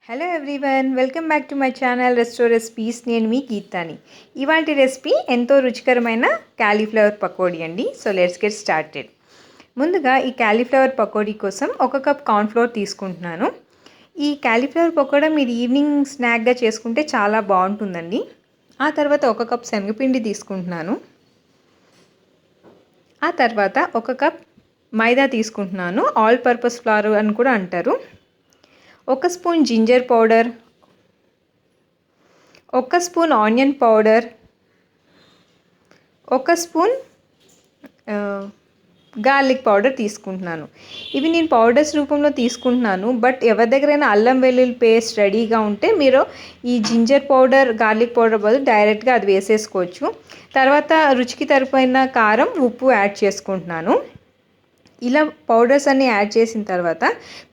Hello everyone, welcome back to my channel RestoRecipes. నేను మీ గీతాని. ఇవాల్టి recipe ఎంతో రుచికరమైన కాలీఫ్లవర్ పకోడీ అండి. So let's get started. ముందుగా ఈ కాలీఫ్లవర్ పకోడీ కోసం 1 కప్ కార్న్ఫ్లోర్ తీసుకుంటున్నాను. ఈ కాలీఫ్లవర్ పకోడా మీరు ఈవినింగ్ స్నాక్గా చేసుకుంటే చాలా బాగుంటుందండి. ఆ తర్వాత 1 కప్ శనగపిండి తీసుకుంటున్నాను. ఆ తర్వాత 1 కప్ మైదా తీసుకుంటున్నాను. ఆల్ పర్పస్ ఫ్లోర్ అని కూడా అంటారు. 1 spoon ginger powder, 1 spoon onion powder, 1 spoon garlic powder తీసుకుంటున్నాను. ఇవి నేను పౌడర్స్ రూపంలో తీసుకుంటున్నాను. బట్ ఎవరి దగ్గరైనా అల్లం వెల్లుల్లి పేస్ట్ రెడీగా ఉంటే మీరు ఈ జింజర్ పౌడర్, గార్లిక్ పౌడర్ బదులు డైరెక్ట్గా అది వేసేసుకోవచ్చు. తర్వాత రుచికి సరిపోయిన కారం, ఉప్పు యాడ్ చేసుకుంటున్నాను. ఇలా పౌడర్స్ అన్నీ యాడ్ చేసిన తర్వాత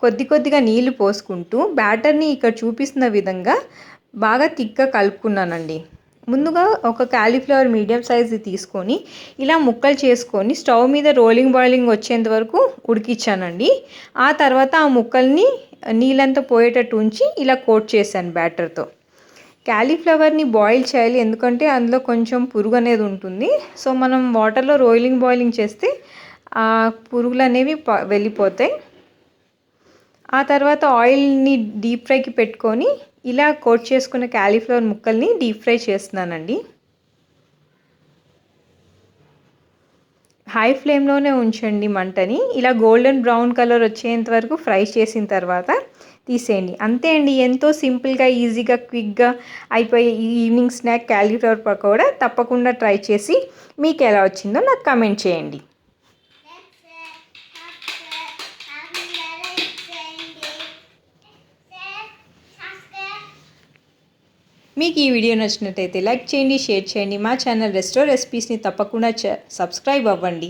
కొద్దిగా నీళ్లు పోసుకుంటూ బ్యాటర్ని ఇక్కడ చూపిస్తున్న విధంగా బాగా థిక్గా కలుపుకున్నానండి. ముందుగా ఒక కాలీఫ్లవర్ మీడియం సైజు తీసుకొని ఇలా ముక్కలు చేసుకొని స్టవ్ మీద బాయిలింగ్ వచ్చేంత వరకు ఉడికించానండి. ఆ తర్వాత ఆ ముక్కల్ని నీళ్ళంతా పోయేటట్టు ఉంచి ఇలా కోట్ చేశాను బ్యాటర్తో. కాలీఫ్లవర్ని బాయిల్ చేయాలి, ఎందుకంటే అందులో కొంచెం పురుగు అనేది ఉంటుంది. సో మనం వాటర్లో బాయిలింగ్ చేస్తే ఆ పురుగులు అనేవి వెళ్ళిపోతాయి. ఆ తర్వాత ఆయిల్ని డీప్ ఫ్రైకి పెట్టుకొని ఇలా కోట్ చేసుకున్న కాలీఫ్లవర్ ముక్కల్ని డీప్ ఫ్రై చేస్తున్నానండి. హై ఫ్లేమ్లోనే ఉంచండి మంటని. ఇలా గోల్డెన్ బ్రౌన్ కలర్ వచ్చేంత వరకు ఫ్రై చేసిన తర్వాత తీసేయండి. అంతే అండి, ఎంతో సింపుల్గా, ఈజీగా, క్విక్గా అయిపోయే ఈ ఈవినింగ్ స్నాక్ కాలీఫ్లవర్ పకోడా. తప్పకుండా ట్రై చేసి మీకు ఎలా వచ్చిందో నాకు కామెంట్ చేయండి. మీకు ఈ వీడియో నచ్చినట్టయితే లైక్ చేయండి, షేర్ చేయండి. మా ఛానల్ రెస్టో రెసిపీస్ని తప్పకుండా సబ్స్క్రైబ్ అవ్వండి.